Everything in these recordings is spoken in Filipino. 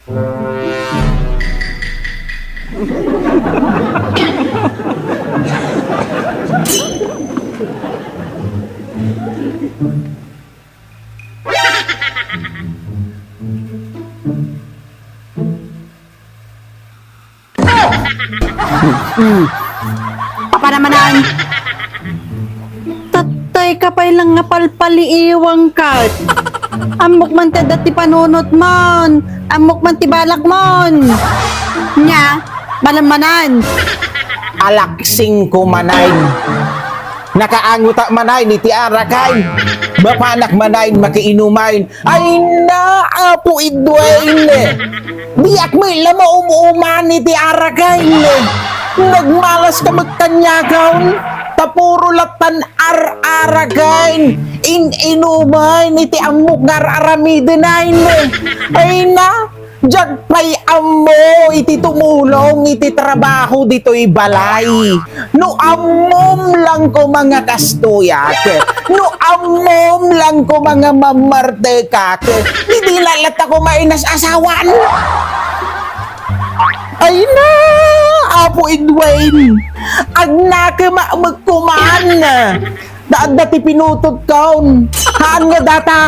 Papa namanan. Tatay ka pa ilang nga palpaliiwang ka. Amok man ti dati panunot mon. Amok man ti balak mon. Nya, balamanan. Alaksing ko manay. Nakaanguta manay ni ti arakay. Mapanak manay makiinumain. Ay naapo idwain. Diyak may lama umuuman ni ti arakay. Nagmalas ka magtanyagaw. Tapuro latan ar-aragain. Inumay ni ti amok ngar aramidinain. Ay na. Diyan pa'y amo iti tumulong iti trabaho dito'y balay. No amom lang ko mga kastuyat. No amom lang ko mga mamartekak. Hindi lalat ako mainas asawan. Ay na, Apo Edwin. Agnake magkuman. Daan dati pinutot kaon. Haan nga data.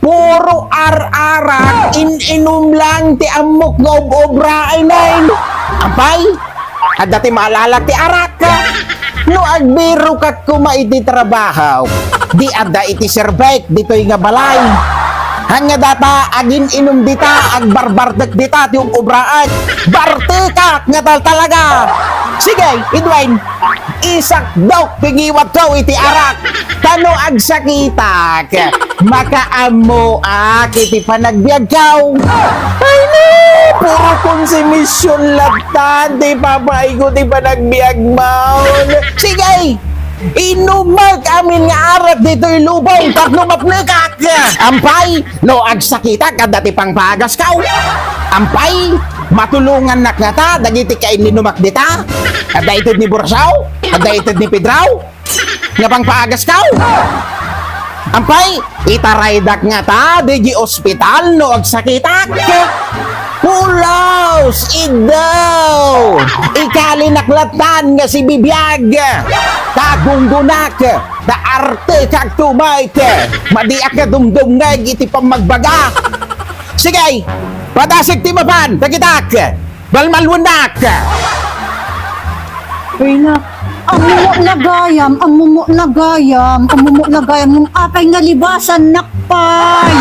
Puro ar-arak, inom lang ti amok nga obra ay nain. Ampay, at dati maalala ti arak ka. No agbiro ka kuma iti trabaho, di ada iti serbek dito'y nga balay. Hanga data agin inom dita, agbarbartek dita ti obraan. Bartekak nga talaga. Sige, Edwin, isak daw pingiwat ko iti arak. Tano agsakitak, makaamo iti panagbiag kaw. Ay na, puro konsumisyon latan, di papay ko ti panagbiag maun. Sige, inumag amin nga arak dito'y lubong, pag lumapnekak. Ampay, no agsakitak, at dati pang pagas kaw. Ampay, matulungan na kata, dagiti kain linumak dita. At daitid ni Bursaw, at daitid ni Pedraw. Nga pang paagas kaw. Ampay, itaraydak nga ta, digi ospital no agsakitak. Pulaos, idaw. Ikalinaklatan nga si bibiyag. Kagunggunak, da arte kag tumayt. Madiak ka dumdumngag iti pamagbaga. Sige, patasig ti mapan, tagitak. Balmalwanak. Uy na, amumo nagayam, yung akay nga libasan nakpay.